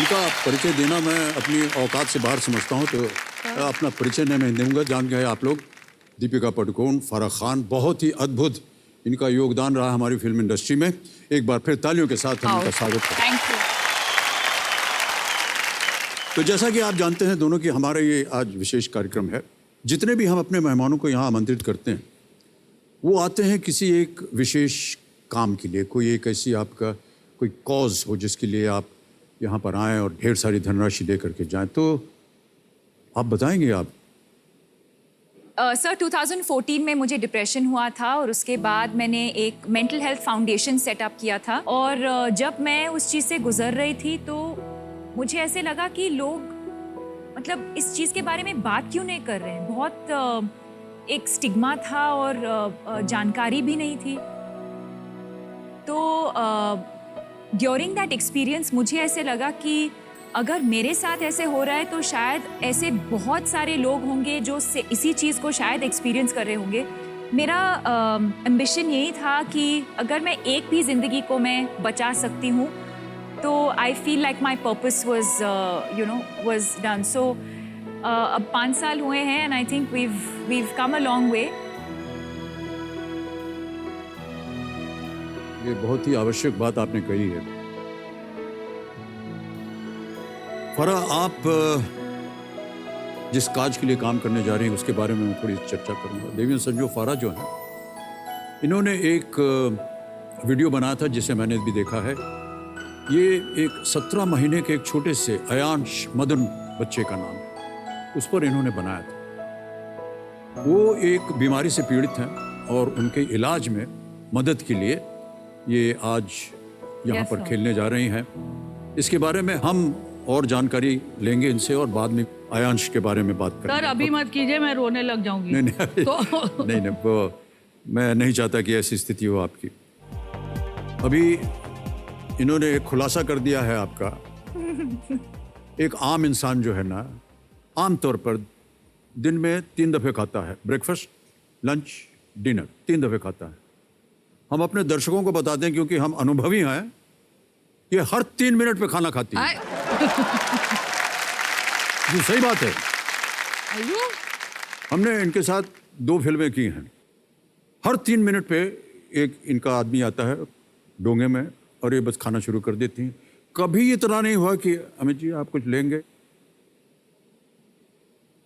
इनका परिचय देना मैं अपनी औकात से बाहर समझता हूँ, तो अपना परिचय नहीं मैं दूंगा। जान गए आप लोग, दीपिका पादुकोण, फराह खान, बहुत ही अद्भुत इनका योगदान रहा हमारी फिल्म इंडस्ट्री में। एक बार फिर तालियों के साथ हम इनका स्वागत करते हैं। Thank you. तो जैसा कि आप जानते हैं दोनों कि हमारा ये आज विशेष कार्यक्रम है। जितने भी हम अपने मेहमानों को यहाँ आमंत्रित करते हैं, वो आते हैं किसी एक विशेष काम के लिए, कोई एक ऐसी आपका कोई कॉज हो जिसके लिए आप यहाँ पर आएँ और ढेर सारी धनराशि लेकर के जाएं। तो आप बताएंगे आप? सर 2014 में मुझे डिप्रेशन हुआ था और उसके बाद मैंने एक मेंटल हेल्थ फाउंडेशन सेटअप किया था। और जब मैं उस चीज़ से गुजर रही थी तो मुझे ऐसे लगा कि लोग मतलब इस चीज़ के बारे में बात क्यों नहीं कर रहे हैं। बहुत एक स्टिग्मा था और जानकारी भी नहीं थी। तो ड्यूरिंग दैट एक्सपीरियंस मुझे ऐसे लगा कि अगर मेरे साथ ऐसे हो रहा है तो शायद ऐसे बहुत सारे लोग होंगे जो इसी चीज़ को शायद एक्सपीरियंस कर रहे होंगे। मेरा एम्बिशन यही था कि अगर मैं एक भी ज़िंदगी को मैं बचा सकती हूँ तो I feel like my purpose was done. So अब 5 साल हुए हैं and I think we've come a long way. ये बहुत ही आवश्यक बात आपने कही है। फराह, आप जिस काज के लिए काम करने जा रही हैं उसके बारे में मैं थोड़ी चर्चा करूंगा। देवी संजू फराह जो है, इन्होंने एक वीडियो बनाया था जिसे मैंने भी देखा है। ये एक 17 महीने के एक छोटे से अयांश मदन बच्चे का नाम है, उस पर इन्होंने बनाया था। वो एक बीमारी से पीड़ित हैं और उनके इलाज में मदद के लिए ये आज यहाँ पर खेलने जा रही हैं। इसके बारे में हम और जानकारी लेंगे इनसे और बाद में अयांश के बारे में बात करेंगे। सर अभी मत कीजिए, मैं रोने लग जाऊंगी। नहीं तो नहीं वो मैं नहीं चाहता कि ऐसी स्थिति हो आपकी। अभी इन्होंने एक खुलासा कर दिया है आपका। एक आम इंसान जो है ना, आम तौर पर दिन में 3 दफे खाता है, ब्रेकफास्ट, लंच, डिनर 3 दफे खाता है। हम अपने दर्शकों को बता दें क्योंकि हम अनुभवी हैं, ये हर 3 मिनट पे खाना खाती है। जी सही बात है। हमने इनके साथ 2 फिल्में की हैं। हर 3 मिनट पे एक इनका आदमी आता है डोंगे में और ये बस खाना शुरू कर देती हैं। कभी इतना नहीं हुआ कि अमित जी आप कुछ लेंगे?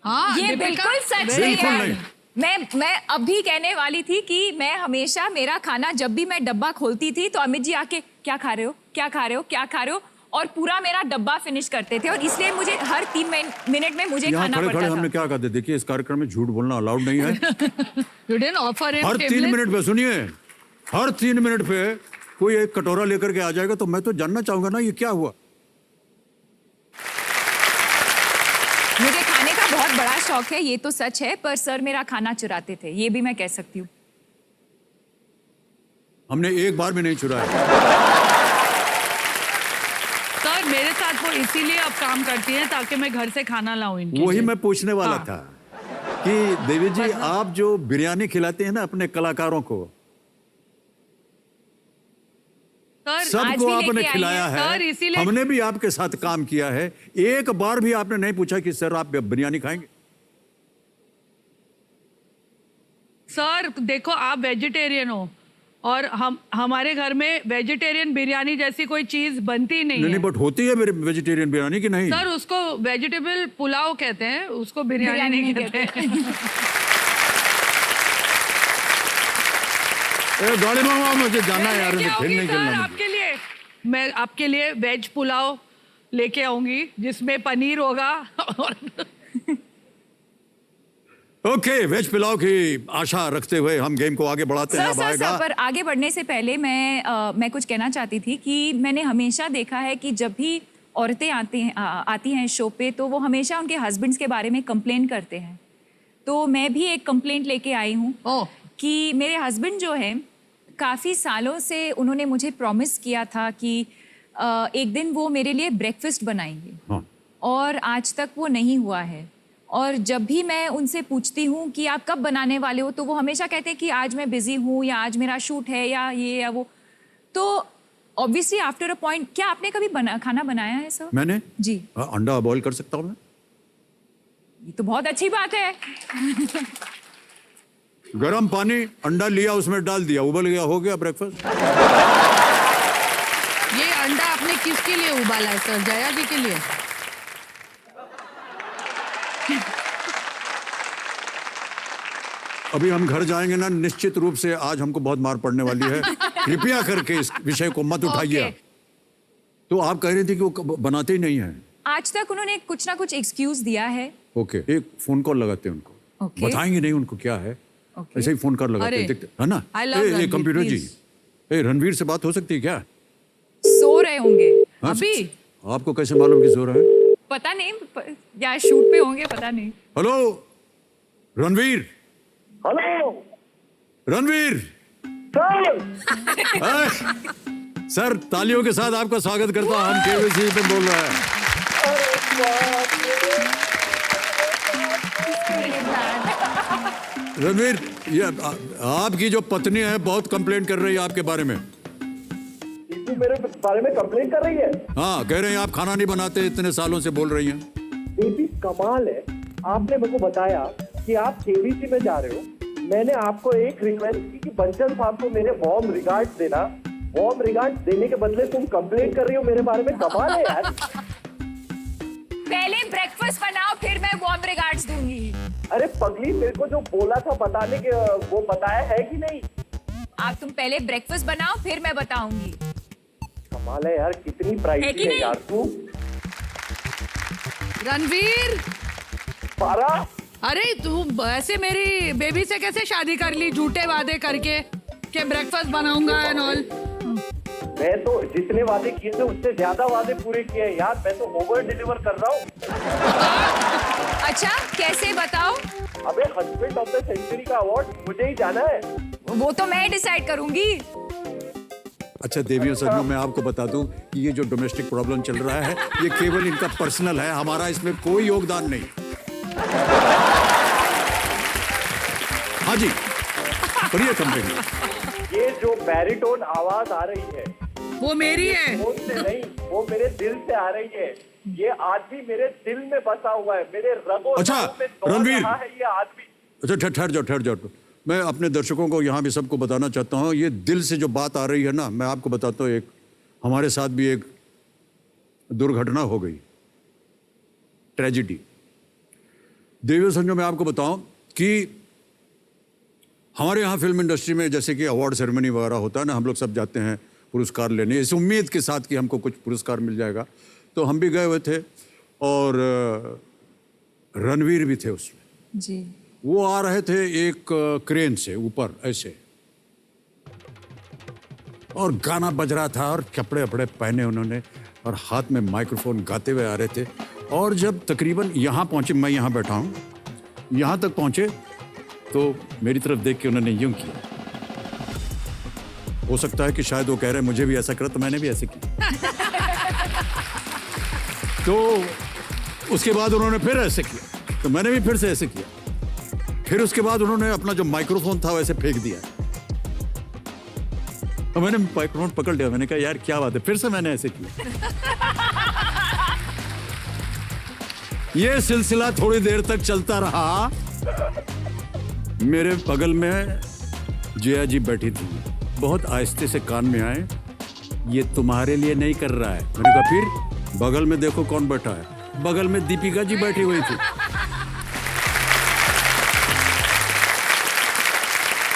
हाँ, ये बिल्कुल सच बिल्कुल है। नहीं। मैं अभी कहने वाली थी कि मैं हमेशा मेरा खाना जब भी मैं डब्बा खोलती थी तो अमित जी आके क्या खा रहे हो, क्या खा रहे हो, क्या खा रहे हो, और पूरा मेरा डब्बा फिनिश करते थे। और इसलिए मुझे हर 3 मिनट में मुझे खाना खड़े पड़ता खड़े था। हमने क्या कहा था, देखिए इस कार्यक्रम में झूठ बोलना अलाउड नहीं है। You didn't offer him her 3 tablet? Minute पे सुनिए, हर 3 मिनट पे कोई एक कटोरा लेकर के आ जाएगा तो मैं तो जानना चाहूंगा ना ये क्या हुआ। मुझे खाने का बहुत बड़ा शौक है, ये तो सच है, पर सर मेरा खाना चुराते थे, ये भी मैं कह सकती हूँ। हमने एक बार भी नहीं चुराया। सर मेरे साथ वो इसीलिए अब काम करती हैं ताकि मैं घर से खाना लाऊं इनके वही लिए। मैं पूछने वाला हाँ। था कि देवी जी आप जो बिरयानी खिलाते हैं ना अपने कलाकारों को, सर आज सबको भी आपने लेके आई खिलाया हैं। सर, है। इसीलिए- हमने भी आपके साथ काम किया है, एक बार भी आपने नहीं पूछा कि सर आप बिरयानी खाएंगे? सर देखो, आप वेजिटेरियन हो और हमारे घर में वेजिटेरियन बिरयानी जैसी कोई चीज बनती नहीं नहीं है। बट होती है मेरे वेजिटेरियन बिरयानी की नहीं? सर उसको वेजिटेबल पुलाव कहते हैं, उसको बिरयानी नहीं कहते हैं। गाड़ी में मुझे जाना है यार, लेके खेल आऊंगी नहीं सर खेलना मुझे। आपके लिए। मैं आपके लिए वेज पुलाव लेके आऊंगी जिसमें पनीर होगा और ओके, वेज पुलाव की आशा रखते हुए हम गेम को आगे बढ़ाते हैं। अब सर आएगा पर आगे बढ़ने से पहले मैं कुछ कहना चाहती थी कि मैंने हमेशा देखा है कि जब भी औरतें आती हैं शो पे तो वो हमेशा उनके हस्बैंड्स के बारे में कंप्लेन करते हैं। तो मैं भी एक कंप्लेंट लेके आई हूँ कि मेरे हस्बैंड जो है काफ़ी सालों से उन्होंने मुझे प्रॉमिस किया था कि एक दिन वो मेरे लिए ब्रेकफास्ट बनाएंगे। हाँ। और आज तक वो नहीं हुआ है। और जब भी मैं उनसे पूछती हूँ कि आप कब बनाने वाले हो तो वो हमेशा कहते हैं कि आज मैं बिज़ी हूँ या आज मेरा शूट है या ये या वो। तो ऑब्वियसली आफ्टर अ पॉइंट, क्या आपने कभी खाना बनाया है सर? मैंने जी। अंडा बॉईल कर सकता हूँ मैं। ये तो बहुत अच्छी बात है। गरम पानी, अंडा लिया, उसमें डाल दिया, उबल गया, हो गया ब्रेकफास्ट। ये अंडा आपने किसके लिए उबाला है सर? जया जी के लिए? अभी हम घर जाएंगे ना, निश्चित रूप से आज हमको बहुत मार पड़ने वाली है। कृपया करके इस विषय को मत उठाइए। Okay. तो आप कह रही थी कि वो बनाते ही नहीं है। आज तक उन्होंने कुछ ना कुछ एक्सक्यूज दिया है। ओके, एक फोन कॉल लगाते हैं उनको। Okay. बताएंगे नहीं उनको क्या है। Okay. ऐसे ही फोन कॉल लगाते अरे, हैं, देखते है ना। I love Ranveer, computer ji, please. Ranveer से बात हो सकती है क्या? सो रहे होंगे। हाँ, अभी? आपको कैसे मालूम कि सो रहे हैं? पता नहीं, या शूट पे होंगे, पता नहीं। Hello Ranveer. Hello Ranveer sir. Sir, तालियों के साथ आपका स्वागत करता हूं। हम केबीसी पे बोल रहे हैं। रणवीर, ये आपकी जो पत्नी है बहुत कंप्लेंट कर रही है आपके बारे में। दीपू मेरे बारे में कंप्लेन कर रही है। हाँ, कह रहे हैं आप खाना नहीं बनाते, इतने सालों से बोल रही हैं। दीदी कमाल है, आपने मेरे को बताया कि आप केबीसी में जा रहे हो। मैंने आपको एक रिक्वेस्ट की कि बंसल साहब को मेरे वार्म रिगार्ड्स देना। वार्म रिगार्ड्स देने के बदले तुम कंप्लेन कर रही हो मेरे बारे में। कमाल है यार। पहले ब्रेकफास्ट बनाओ, फिर मैं वार्म रिगार्ड्स दूंगी। अरे पगली, मेरे को जो बोला था बताने के वो बताया है कि नहीं? तुम पहले ब्रेकफास्ट बनाओ, फिर मैं बताऊंगी। कमाल है यार, कितनी है प्राइड कि है नहीं? यार तू। रणवीर, पारा, अरे तू ऐसे मेरी बेबी से कैसे शादी कर ली, झूठे वादे करके कि ब्रेकफास्ट बनाऊंगा एंड ऑल? मैं तो जितने वादे किए थे उससे ज्यादा वादे पूरे किए हैं यार। मैं तो ओवर डिलीवर कर रहा हूँ। अच्छा, कैसे बताओ? अबे हस्बैंड ऑफ द सेंचुरी का अवार्ड मुझे ही जाना है। वो तो मैं डिसाइड करूंगी। अच्छा देवियों सज्जनों, मैं आपको बता दूं कि ये जो डोमेस्टिक प्रॉब्लम चल रहा है, ये केवल इनका पर्सनल है, हमारा इसमें कोई योगदान नहीं। हाँ जी, करिए कंप्लेंट। ये जो बैरिटोन आवाज आ रही है वो मेरी है। फोन से नहीं, वो मेरे दिल से आ रही है। ये आदमी मेरे दिल में बसा हुआ है, मेरे रगों अच्छा, में दौड़ रणवीर। रहा है ये आदमी। अच्छा, ठहर जाओ। मैं अपने दर्शकों को यहाँ भी सबको बताना चाहता हूँ, ये दिल से जो बात आ रही है ना, मैं आपको बताता हूँ, एक हमारे साथ भी एक दुर्घटना हो गई, ट्रेजिडी। देवियों संजो, मैं आपको बताऊं कि हमारे यहाँ फिल्म इंडस्ट्री में जैसे कि अवार्ड सेरेमनी वगैरह होता है ना, हम लोग सब जाते हैं पुरस्कार लेने, इस उम्मीद के साथ कि हमको कुछ पुरस्कार मिल जाएगा। तो हम भी गए हुए थे और रणवीर भी थे उसमें। जी। वो आ रहे थे एक क्रेन से ऊपर ऐसे, और गाना बज रहा था और कपड़े वपड़े पहने उन्होंने और हाथ में माइक्रोफोन, गाते हुए आ रहे थे। और जब तकरीबन यहाँ पहुँचे, मैं यहाँ बैठा हूँ, यहाँ तक पहुँचे तो मेरी तरफ देख के उन्होंने यूं किया। हो सकता है कि शायद वो कह रहे हैं मुझे भी ऐसा करा, तो मैंने भी ऐसे किया। तो उसके बाद उन्होंने फिर ऐसे किया, तो मैंने भी फिर से ऐसे किया। फिर उसके बाद उन्होंने अपना जो माइक्रोफोन था वैसे फेंक दिया, तो मैंने माइक्रोफोन पकड़ लिया। मैंने कहा यार क्या बात है, फिर से मैंने ऐसे किया। ये सिलसिला थोड़ी देर तक चलता रहा। मेरे बगल में जया जी बैठी थी, बहुत आहिस्ते से कान में आए, ये तुम्हारे लिए नहीं कर रहा है। मैंने कहा फिर? बगल में देखो कौन बैठा है, बगल में दीपिका जी बैठी हुई थी।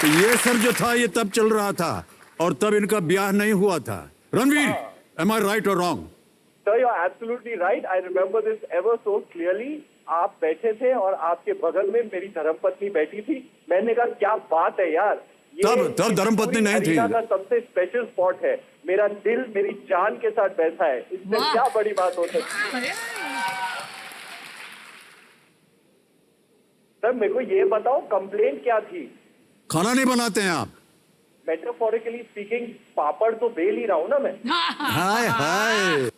तो ये सब जो था ये तब चल रहा था और तब इनका ब्याह नहीं हुआ था। Ranveer, am I right or wrong? Sir, you're absolutely right. I remember this ever so clearly. आप बैठे थे और आपके बगल में मेरी धर्मपत्नी बैठी थी। मैंने कहा क्या बात है यार, तब धर्मपत्नी नहीं थी। का सबसे स्पेशल स्पॉट है। मेरा दिल मेरी जान के साथ बैठा है, इससे क्या बड़ी बात हो सकती है। सर मेरे को ये बताओ, कंप्लेंट क्या थी? खाना नहीं बनाते हैं आप? मेटाफोरिकली स्पीकिंग, पापड़ तो बेल ही रहा हूं ना मैं। हाय हाय।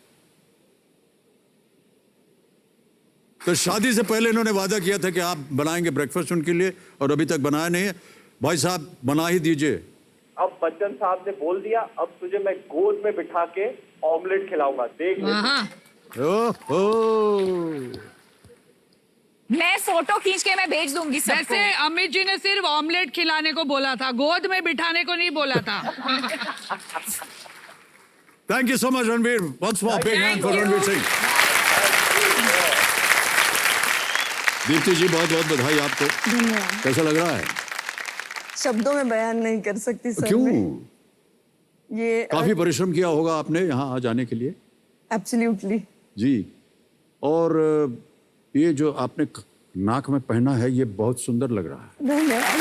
तो शादी से पहले इन्होंने वादा किया था कि आप बनाएंगे ब्रेकफास्ट उनके लिए, और अभी तक बनाया नहीं है। भाई साहब बना ही दीजिए। अब बच्चन साहब ने बोल दिया, अब तुझे मैं गोद में बिठा के ऑमलेट खिलाऊंगा, देख ले। हाँ ओहो, मैं फोटो खींच के मैं भेज दूंगी सबको। वैसे अमित जी ने सिर्फ ऑमलेट खिलाने को बोला था, गोद में बिठाने को नहीं बोला था। Thank you so much Ranveer, once more big hand for Ranveer Singh. Deepti ji बहुत बहुत बधाई आपको। धन्यवाद। कैसा लग रहा है? शब्दों में बयान नहीं कर सकती सर क्यों? मैं। ये काफी परिश्रम किया होगा आपने यहाँ आ जाने के लिए। एब्सोल्युटली। जी, और ये जो आपने नाक में पहना है ये बहुत सुंदर लग रहा है। धन्यवाद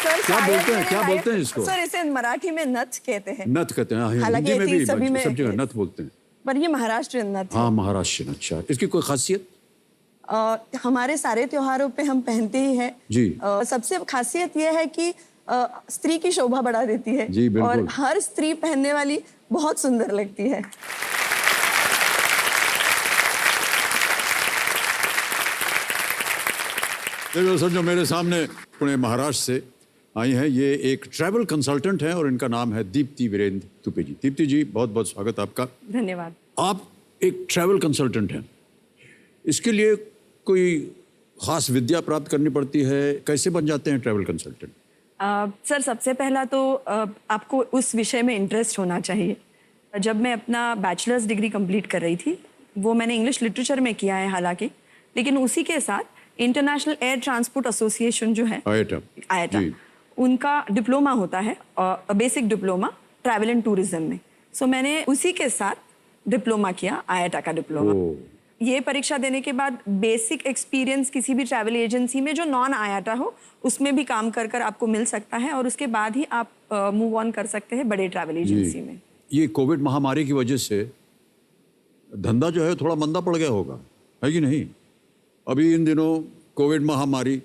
सर। क्या शायद बोलते हैं, मेरे क्या लाइफ- बोलते हैं इसको? सर इसे मराठी में नथ कहते हैं, नथ कहते हैं, हाँ, हालांकि हिंदी में भी सभी में सब जगह नथ बोलते हैं। पर ये महाराष्ट्र नथ है। हाँ, महाराष्ट्र। अच्छा, इसकी कोई खासियत? हमारे सारे त्योहारों पे हम पहनते ही हैं जी। सबसे खासियत यह है कि स्त्री की शोभा बढ़ा देती है। जी, बिल्कुल। और हर स्त्री पहनने वाली बहुत सुंदर लगती है। देखो सर, जो मेरे सामने पुणे महाराष्ट्र से आई हैं, ये एक ट्रैवल कंसल्टेंट हैं और इनका नाम है दीप्ति वीरेंद्र तुपे जी। दीप्ति जी बहुत बहुत स्वागत आपका। धन्यवाद। आप एक ट्रैवल कंसल्टेंट हैं, इसके लिए कोई खास विद्या प्राप्त करनी पड़ती है? कैसे बन जाते हैं ट्रैवल कंसल्टेंट? सर सबसे पहला तो आपको उस विषय में इंटरेस्ट होना चाहिए। जब मैं अपना बैचलर्स डिग्री कंप्लीट कर रही थी, वो मैंने इंग्लिश लिटरेचर में किया है हालांकि, लेकिन उसी के साथ इंटरनेशनल एयर ट्रांसपोर्ट एसोसिएशन जो है आईएटा, उनका डिप्लोमा होता है, basic diploma travel and tourism में। सो मैंने उसी के साथ डिप्लोमा किया, आईआईटा का डिप्लोमा। ये परीक्षा देने के बाद बेसिक एक्सपीरियंस किसी भी ट्रैवल एजेंसी में जो नॉन आईआईटा हो उसमें भी काम कर कर आपको मिल सकता है, और उसके बाद ही आप मूव ऑन कर सकते हैं बड़े ट्रैवल एजेंसी में। ये कोविड महामारी की वजह से धंधा जो है थोड़ा मंदा पड़ गया होगा, है कि नहीं? अभी इन दिनों कोविड महामारी,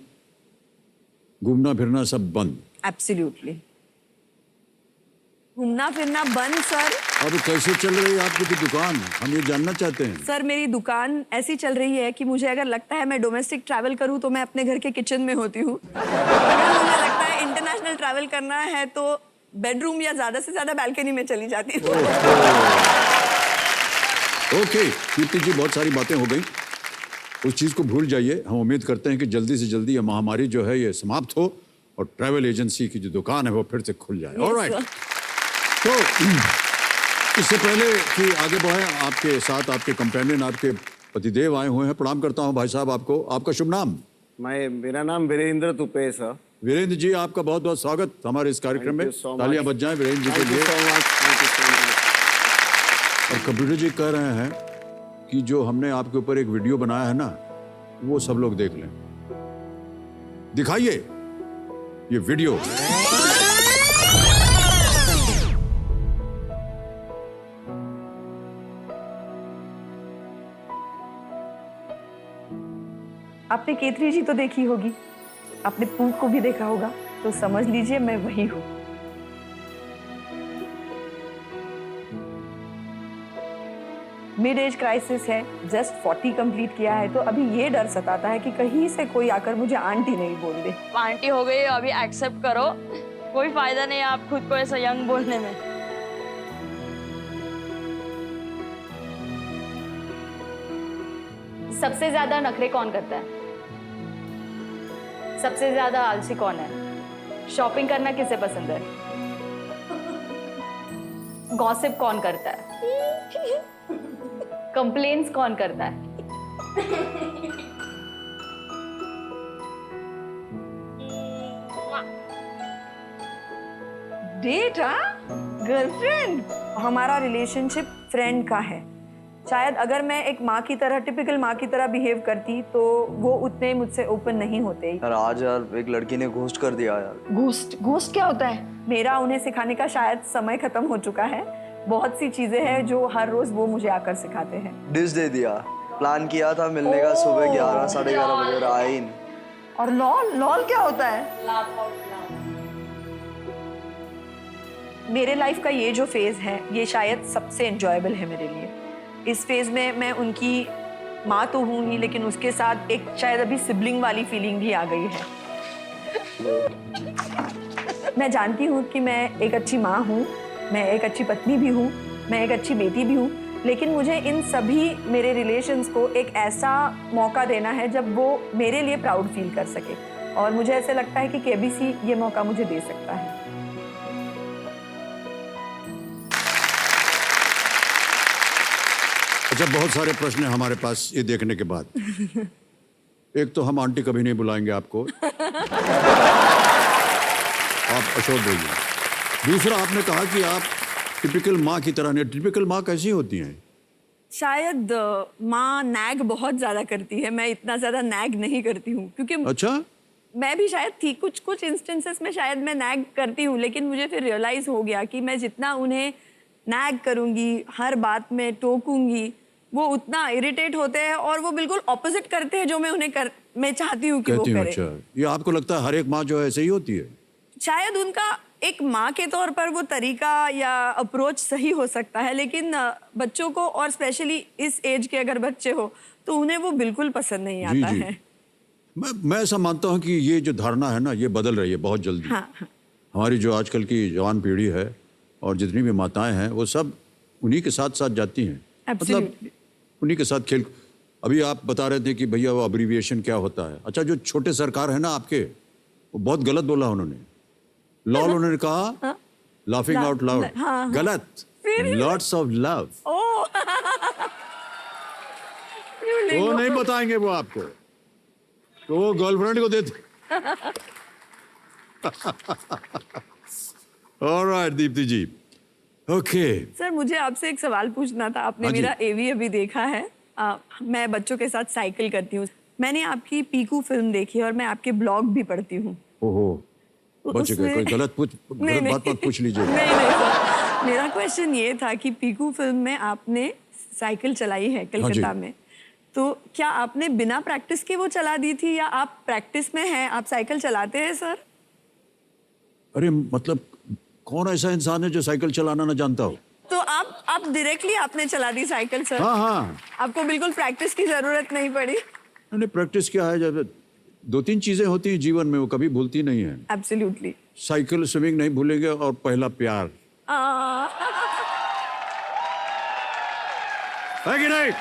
घूमना फिरना सब बंद। एब्सोल्युटली। घूमना फिरना बंद सर। अब कैसे चल रही है आपकी दुकान, हम ये जानना चाहते हैं। सर मेरी दुकान ऐसी चल रही है कि मुझे अगर लगता है मैं डोमेस्टिक ट्रैवल करूं तो मैं अपने घर के किचन में होती हूँ। अगर मुझे लगता है इंटरनेशनल ट्रैवल करना है तो बेडरूम या ज्यादा से ज्यादा बालकनी में चली जाती हूँ। ओके दीप्ति जी, बहुत सारी बातें हो गई, उस चीज़ को भूल जाइए। हम उम्मीद करते हैं कि जल्दी से जल्दी ये महामारी जो है ये समाप्त हो और ट्रैवल एजेंसी की जो दुकान है वो फिर से खुल जाए। ऑलराइट, तो इससे पहले कि आगे बढ़े, आपके साथ आपके कंपेनियन, आपके पतिदेव आए हुए हैं। प्रणाम करता हूं भाई साहब आपको। आपका शुभ नाम? मेरा नाम वीरेंद्र तुपे है सर। वीरेंद्र जी, आपका बहुत बहुत स्वागत हमारे इस कार्यक्रम में। तालियां बज जाएं वीरेंद्र जी के लिए। और कंप्यूटर जी कह रहे हैं कि जो हमने आपके ऊपर एक वीडियो बनाया है ना, वो सब लोग देख लें। दिखाइए ये वीडियो। आपने केतरी जी तो देखी होगी, आपने पू को भी देखा होगा, तो समझ लीजिए मैं वही हूँ। मिड एज क्राइसिस है, जस्ट 40 कंप्लीट किया है, तो अभी ये डर सताता है कि कहीं से कोई आकर मुझे आंटी नहीं बोल दे। आंटी हो गई, अभी एक्सेप्ट करो, कोई फायदा नहीं है आप खुद को ऐसा यंग बोलने में। सबसे ज्यादा नखरे कौन करता है? सबसे ज्यादा आलसी कौन है? शॉपिंग करना किसे पसंद है? गॉसिप कौन करता है? कंप्लेन्स कौन करता है? डेट? गर्लफ्रेंड? हमारा रिलेशनशिप फ्रेंड का है। शायद अगर मैं एक माँ की तरह, टिपिकल माँ की तरह बिहेव करती तो वो उतने मुझसे ओपन नहीं होते। यार आज यार एक लड़की ने घोस्ट कर दिया यार। घोस्ट? घोस्ट क्या होता है? मेरा उन्हें सिखाने का शायद समय खत्म हो चुका है। बहुत सी चीजें हैं जो हर रोज वो मुझे आकर सिखाते हैं। डिश दे दिया, प्लान किया था मिलने का सुबह 11 साढ़े 11 बजे, आए ही नहीं। और लॉल? लॉल क्या होता है? मेरे लाइफ का ये जो फेज है ये शायद सबसे एंजॉयबल है मेरे लिए। इस फेज में मैं उनकी माँ तो हूँ ही, लेकिन उसके साथ एक शायद अभी सिबलिंग वाली फीलिंग भी आ गई है। मैं जानती हूँ कि मैं एक अच्छी माँ हूँ, मैं एक अच्छी पत्नी भी हूँ, मैं एक अच्छी बेटी भी हूँ, लेकिन मुझे इन सभी मेरे रिलेशंस को एक ऐसा मौका देना है जब वो मेरे लिए प्राउड फील कर सके, और मुझे ऐसे लगता है कि केबीसी ये मौका मुझे दे सकता है। अच्छा, बहुत सारे प्रश्न हैं हमारे पास ये देखने के बाद। एक तो हम आंटी कभी नहीं बुलाएंगे आपको, आप अशोक बोलिए। दूसरा, आपने कहा कि आप टिपिकल माँ की तरह नहीं। टिपिकल माँ कैसी होती हैं? शायद माँ नैग बहुत ज्यादा करती है, मैं इतना ज्यादा नैग नहीं करती हूँ, क्योंकि अच्छा, मैं भी शायद थी कुछ इंस्टेंसेस में शायद मैं नैग करती हूँ, लेकिन मुझे फिर रियलाइज हो गया कि मैं जितना उन्हें नैग करूंगी, हर बात में टोकूंगी, वो उतना इरिटेट होते हैं और वो बिल्कुल ऑपोजिट करते हैं जो मैं मैं चाहती हूँ कि वो कहती हूँ। करें। अच्छा, ये आपको लगता है हर एक माँ जो है ऐसे ही होती है? शायद उनका एक माँ के तौर पर वो तरीका या अप्रोच सही हो सकता है, लेकिन बच्चों को, और स्पेशली इस एज के अगर बच्चे हो तो उन्हें वो बिल्कुल पसंद नहीं जी आता जी। है। मैं ऐसा मानता हूँ कि ये जो धारणा है ना, ये बदल रही है बहुत जल्दी। हाँ, हाँ। हमारी जो आजकल की जवान पीढ़ी है और जितनी भी माताएं हैं, वो सब उन्हीं के साथ साथ जाती हैं। Absolutely. उन्हीं के साथ खेल। अभी आप बता रहे थे कि भैया वो अब्रीविएशन क्या होता है। अच्छा, जो छोटे सरकार है ना आपके, वो बहुत गलत बोला उन्होंने। लॉल उन्होंने कहा लाफिंग आउट लाउड, हाँ। गलत। Lots of love. ओह वो नहीं बताएंगे वो आपको, तो वो गर्लफ्रेंड को देते। ऑलराइट दीप्ति जी, ओके। सर, मुझे आपसे एक सवाल पूछना था। आपने हाँ जी। मेरा एवी अभी देखा है। मैं बच्चों के साथ साइकिल करती हूँ। मैंने आपकी पीकू फिल्म देखी है और मैं आपके ब्लॉग भी पढ़ती हूँ। ओहो, बच गए। कोई गलत बात मत पूछ लीजिए। नहीं सर, मेरा क्वेश्चन ये था कि पीकू फिल्म में आपने साइकिल चलाई है कलकत्ता में, तो क्या आपने बिना प्रैक्टिस के वो चला दी थी, या आप प्रैक्टिस में हैं, आप साइकिल चलाते हैं सर? अरे मतलब, कौन ऐसा इंसान है जो साइकिल चलाना ना जानता हो? तो आप डायरेक्टली आपने चला दी साइकिल सर? हाँ हाँ। आपको बिल्कुल प्रैक्टिस की जरूरत नहीं पड़ी? नहीं, प्रैक्टिस क्या है, जब 2-3 चीजें होती हैं जीवन में, वो कभी भूलती नहीं है। एब्सोल्युटली। साइकिल, स्विमिंग नहीं भूलेंगे, और पहला प्यार है कि नहीं?